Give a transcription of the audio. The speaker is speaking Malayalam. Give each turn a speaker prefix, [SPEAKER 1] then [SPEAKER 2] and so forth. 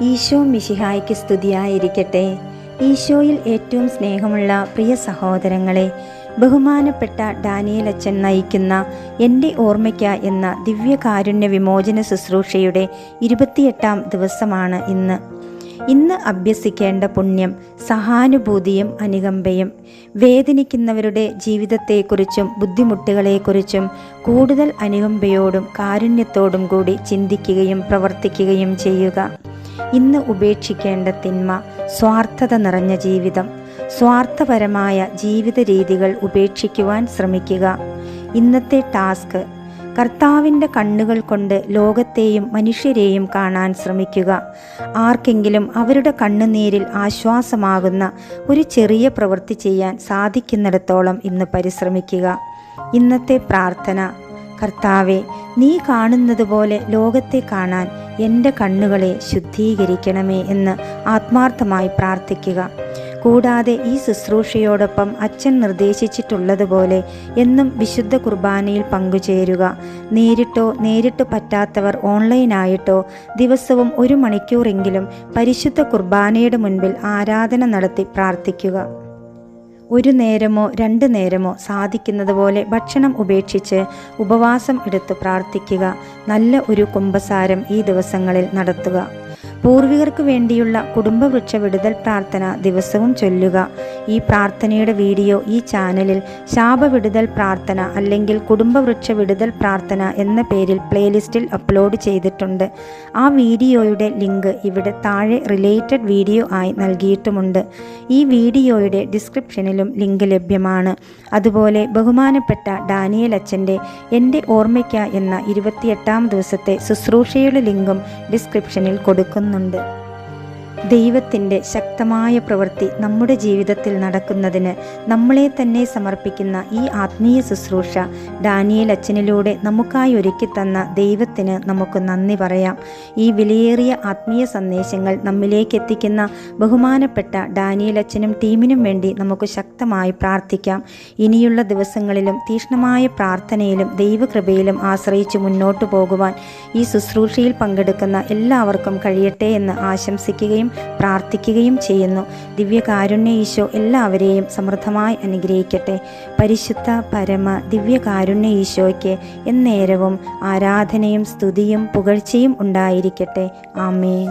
[SPEAKER 1] ഈശോ മിശിഹായ്ക്ക് സ്തുതിയായിരിക്കട്ടെ. ഈശോയിൽ ഏറ്റവും സ്നേഹമുള്ള പ്രിയ സഹോദരങ്ങളെ, ബഹുമാനപ്പെട്ട ഡാനിയേൽ അച്ഛൻ നയിക്കുന്ന എൻ്റെ ഓർമ്മയ്ക്ക എന്ന ദിവ്യകാരുണ്യ വിമോചന ശുശ്രൂഷയുടെ 28ാം ദിവസമാണ് ഇന്ന് അഭ്യസിക്കേണ്ട പുണ്യം സഹാനുഭൂതിയും അനുകമ്പയും. വേദനിക്കുന്നവരുടെ ജീവിതത്തെക്കുറിച്ചും ബുദ്ധിമുട്ടുകളെക്കുറിച്ചും കൂടുതൽ അനുകമ്പയോടും കാരുണ്യത്തോടും കൂടി ചിന്തിക്കുകയും പ്രവർത്തിക്കുകയും ചെയ്യുക. ഇന്ന് ഉപേക്ഷിക്കേണ്ട തിന്മ സ്വാർത്ഥത നിറഞ്ഞ ജീവിതം. സ്വാർത്ഥപരമായ ജീവിത രീതികൾ ഉപേക്ഷിക്കുവാൻ ശ്രമിക്കുക. ഇന്നത്തെ ടാസ്ക്: കർത്താവിൻ്റെ കണ്ണുകൾ കൊണ്ട് ലോകത്തെയും മനുഷ്യരെയും കാണാൻ ശ്രമിക്കുക. ആർക്കെങ്കിലും അവരുടെ കണ്ണുനീരിൽ ആശ്വാസമാകുന്ന ഒരു ചെറിയ പ്രവൃത്തി ചെയ്യാൻ സാധിക്കുന്നിടത്തോളം ഇന്ന് പരിശ്രമിക്കുക. ഇന്നത്തെ പ്രാർത്ഥന: കർത്താവെ, നീ കാണുന്നത് പോലെ ലോകത്തെ കാണാൻ എൻ്റെ കണ്ണുകളെ ശുദ്ധീകരിക്കണമേ എന്ന് ആത്മാർത്ഥമായി പ്രാർത്ഥിക്കുക. കൂടാതെ ഈ ശുശ്രൂഷയോടൊപ്പം അച്ഛൻ നിർദ്ദേശിച്ചിട്ടുള്ളതുപോലെ എന്നും വിശുദ്ധ കുർബാനയിൽ പങ്കുചേരുക. നേരിട്ട് പറ്റാത്തവർ ഓൺലൈനായിട്ടോ ദിവസവും 1 മണിക്കൂറെങ്കിലും പരിശുദ്ധ കുർബാനയുടെ മുൻപിൽ ആരാധന നടത്തി പ്രാർത്ഥിക്കുക. 1 നേരമോ 2 നേരമോ സാധിക്കുന്നത് പോലെ ഭക്ഷണം ഉപേക്ഷിച്ച് ഉപവാസം എടുത്ത് പ്രാർത്ഥിക്കുക. നല്ല ഒരു കുമ്പസാരം ഈ ദിവസങ്ങളിൽ നടത്തുക. പൂർവികർക്ക് വേണ്ടിയുള്ള കുടുംബവൃക്ഷ വിടുതൽ പ്രാർത്ഥന ദിവസവും ചൊല്ലുക. ഈ പ്രാർത്ഥനയുടെ വീഡിയോ ഈ ചാനലിൽ ശാപവിടുതൽ പ്രാർത്ഥന അല്ലെങ്കിൽ കുടുംബവൃക്ഷ വിടുതൽ പ്രാർത്ഥന എന്ന പേരിൽ പ്ലേലിസ്റ്റിൽ അപ്ലോഡ് ചെയ്തിട്ടുണ്ട്. ആ വീഡിയോയുടെ ലിങ്ക് ഇവിടെ താഴെ റിലേറ്റഡ് വീഡിയോ ആയി നൽകിയിട്ടുമുണ്ട്. ഈ വീഡിയോയുടെ ഡിസ്ക്രിപ്ഷനിലും ലിങ്ക് ലഭ്യമാണ്. അതുപോലെ ബഹുമാനപ്പെട്ട ഡാനിയേൽ അച്ഛൻ്റെ എൻ്റെ ഓർമ്മയ്ക്ക എന്ന 28ാം ദിവസത്തെ ശുശ്രൂഷയുടെ ലിങ്കും ഡിസ്ക്രിപ്ഷനിൽ കൊടുക്കുന്നു. ദൈവത്തിൻ്റെ ശക്തമായ പ്രവൃത്തി നമ്മുടെ ജീവിതത്തിൽ നടക്കുന്നതിന് നമ്മളെ തന്നെ സമർപ്പിക്കുന്ന ഈ ആത്മീയ ശുശ്രൂഷ ഡാനിയേൽ അച്ഛനിലൂടെ നമുക്കായി ഒരുക്കി തന്ന ദൈവത്തിന് നമുക്ക് നന്ദി പറയാം. ഈ വിലയേറിയ ആത്മീയ സന്ദേശങ്ങൾ നമ്മിലേക്ക് എത്തിക്കുന്ന ബഹുമാനപ്പെട്ട ഡാനിയേൽ അച്ഛനും ടീമിനും വേണ്ടി നമുക്ക് ശക്തമായി പ്രാർത്ഥിക്കാം. ഇനിയുള്ള ദിവസങ്ങളിലും തീക്ഷ്ണമായ പ്രാർത്ഥനയിലും ദൈവകൃപയിലും ആശ്രയിച്ച് മുന്നോട്ടു പോകുവാൻ ഈ ശുശ്രൂഷയിൽ പങ്കെടുക്കുന്ന എല്ലാവർക്കും കഴിയട്ടെ എന്ന് ആശംസിക്കുകയും പ്രാർത്ഥിക്കുകയും ചെയ്യുന്നു. ദിവ്യകാരുണ്യ ഈശോ എല്ലാവരെയും സമൃദ്ധമായി അനുഗ്രഹിക്കട്ടെ. പരിശുദ്ധ പരമ ദിവ്യകാരുണ്യ ഈശോയ്ക്ക് എന്നേരവും ആരാധനയും സ്തുതിയും പുകഴ്ചയും ഉണ്ടായിരിക്കട്ടെ. ആമേൻ.